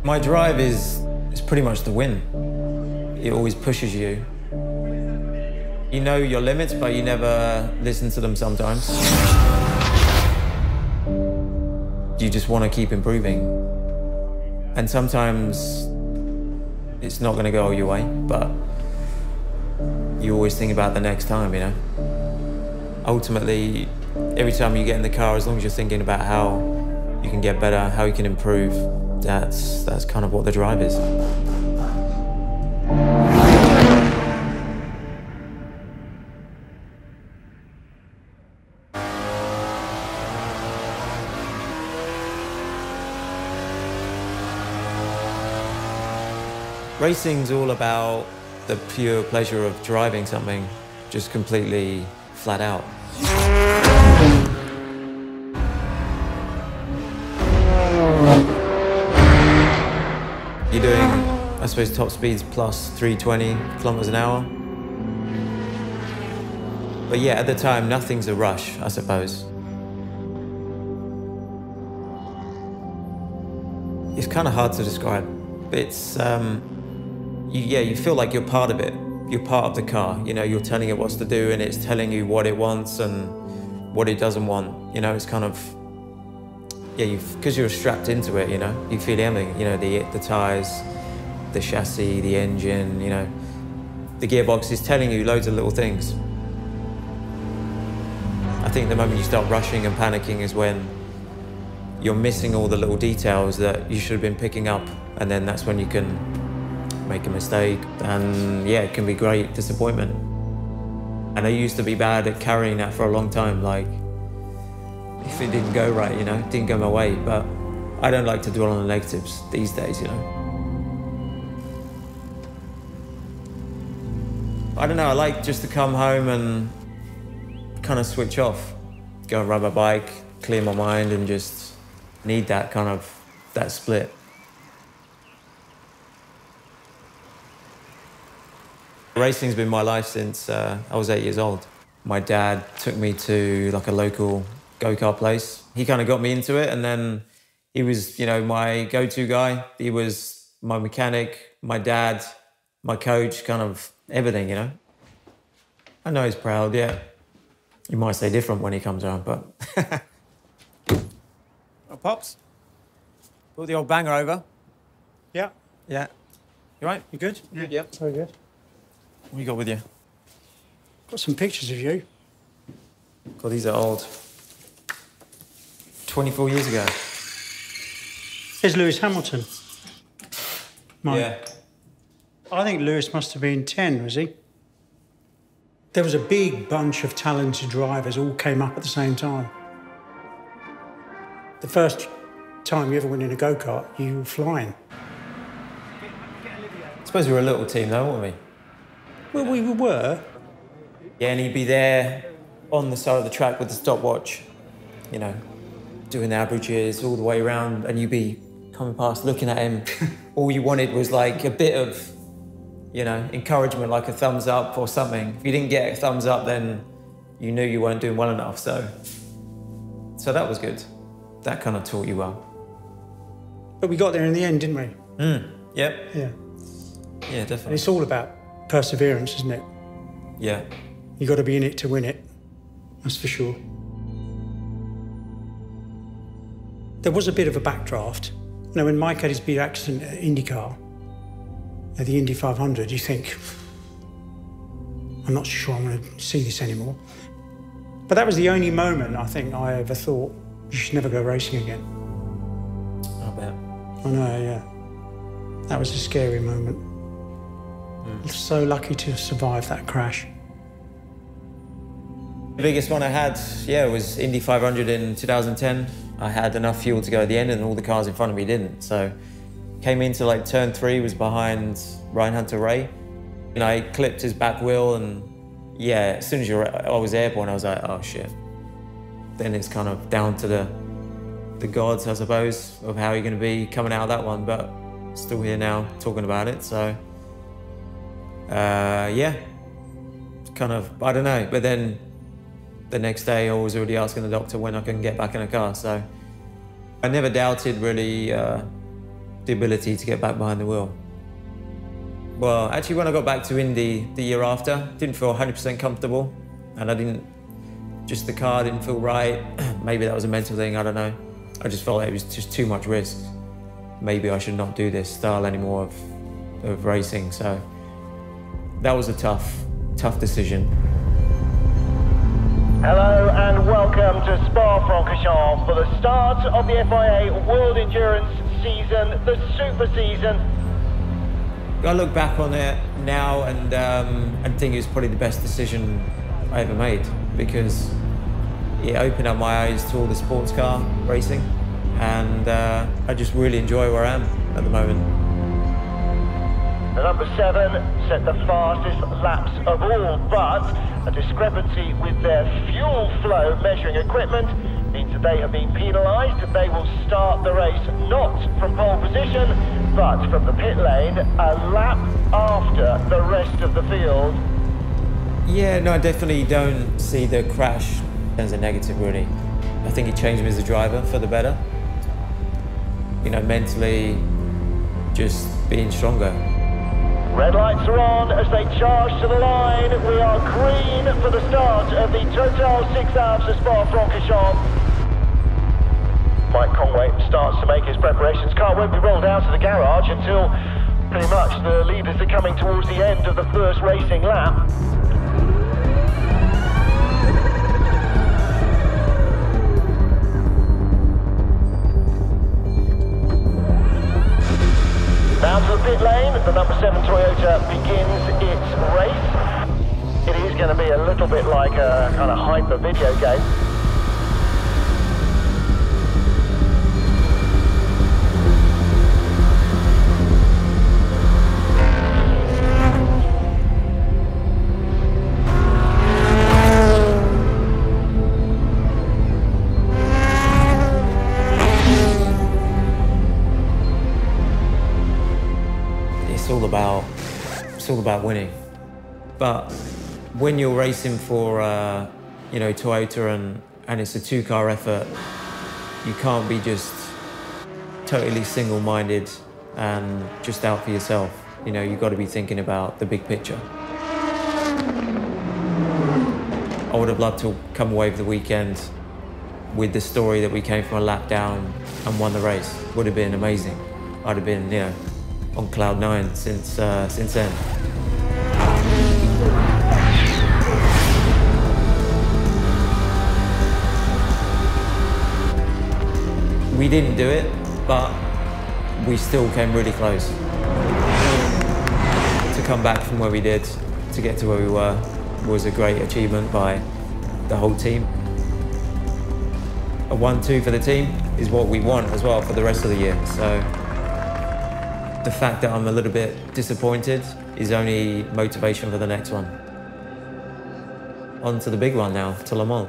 My drive is pretty much the win. It always pushes you. You know your limits, but you never listen to them sometimes. You just want to keep improving. And sometimes it's not going to go your way, but you always think about the next time, you know? Ultimately, every time you get in the car, as long as you're thinking about how you can get better, how you can improve, that's kind of what the drive is. Racing's all about the pure pleasure of driving something, just completely flat out. You're doing, I suppose, top speeds plus 320 kilometers an hour. But yeah, at the time, nothing's a rush, I suppose. It's kind of hard to describe. It's, you feel like you're part of it. You're part of the car. You know, you're telling it what to do, and it's telling you what it wants and what it doesn't want. You know, it's kind of, yeah, because you're strapped into it, you know, you feel everything. You know, the tyres, the chassis, the engine, you know. The gearbox is telling you loads of little things. I think the moment you start rushing and panicking is when you're missing all the little details that you should have been picking up, and then that's when you can make a mistake, and yeah, it can be great disappointment. And I used to be bad at carrying that for a long time, like, if it didn't go right, you know, it didn't go my way, but I don't like to dwell on the negatives these days, you know. I don't know, I like just to come home and kind of switch off, go and ride my bike, clear my mind, and just need that kind of, that split. Racing's been my life since I was 8 years old. My dad took me to like a local go-kart place. He kind of got me into it, and then he was, you know, my go-to guy. He was my mechanic, my dad, my coach, kind of everything, you know. I know he's proud, yeah. He might say different when he comes around, but... Oh, Pops. Put the old banger over. Yeah. Yeah. You right? You good? Yeah. Yep. Very good. What you got with you? Got some pictures of you. God, these are old. 24 years ago. Here's Lewis Hamilton. Mine. Yeah. I think Lewis must have been 10, was he? There was a big bunch of talented drivers all came up at the same time. The first time you ever went in a go-kart, you were flying. I suppose we were a little team though, weren't we? Well, we were. Yeah, and he'd be there on the side of the track with the stopwatch, you know, doing the averages all the way around, and you'd be coming past, looking at him. All you wanted was like a bit of, you know, encouragement, like a thumbs up or something. If you didn't get a thumbs up, then you knew you weren't doing well enough, so that was good. That kind of taught you well. But we got there in the end, didn't we? Yep. Yeah. Yeah, definitely. And it's all about perseverance, isn't it? Yeah. You've got to be in it to win it. That's for sure. There was a bit of a backdraft. You know, when Mike had his big accident at IndyCar, at the Indy 500, you think, I'm not sure I'm going to see this anymore. But that was the only moment I think I ever thought, you should never go racing again. I bet. I know, yeah. That was a scary moment. So lucky to survive that crash. The biggest one I had, yeah, was Indy 500 in 2010. I had enough fuel to go at the end, and all the cars in front of me didn't. So came into like turn 3, was behind Ryan Hunter-Ray. And I clipped his back wheel, and yeah, as soon as I was airborne, I was like, oh shit. Then it's kind of down to the the gods, I suppose, of how you're going to be coming out of that one, but still here now talking about it, so yeah, kind of, I don't know. But then the next day I was already asking the doctor when I can get back in a car, so I never doubted really the ability to get back behind the wheel. Well, actually when I got back to Indy the year after, didn't feel 100% comfortable, and the car didn't feel right. Maybe that was a mental thing, I don't know. I just felt like it was just too much risk. Maybe I should not do this style anymore of racing, so that was a tough decision. Hello and welcome to Spa-Francorchamps for the start of the FIA World Endurance season, the Super Season. I look back on it now and think it was probably the best decision I ever made, because it opened up my eyes to all the sports car racing, and I just really enjoy where I am at the moment. The number 7 set the fastest laps of all, but a discrepancy with their fuel flow measuring equipment means that they have been penalised. They will start the race not from pole position, but from the pit lane, a lap after the rest of the field. Yeah, no, I definitely don't see the crash as a negative, really. I think it changed me as a driver for the better. You know, mentally, just being stronger. Red lights are on as they charge to the line. We are green for the start of the Total 6 Hours of Spa-Francorchamps. Mike Conway starts to make his preparations. Car won't be rolled out of the garage until pretty much the leaders are coming towards the end of the first racing lap. Now to the pit lane, the number 7 Toyota begins its race. It is going to be a little bit like a kind of hyper video game. It's all about winning. But when you're racing for, you know, Toyota and it's a 2-car effort, you can't be just totally single-minded and just out for yourself. You know, you've got to be thinking about the big picture. I would have loved to come away for the weekend with the story that we came from a lap down and won the race. Would have been amazing. I'd have been, you know, on cloud 9 since then. We didn't do it, but we still came really close. To come back from where we did, to get to where we were, was a great achievement by the whole team. A 1-2 for the team is what we want as well for the rest of the year. So the fact that I'm a little bit disappointed is only motivation for the next one. On to the big one now, to Le Mans.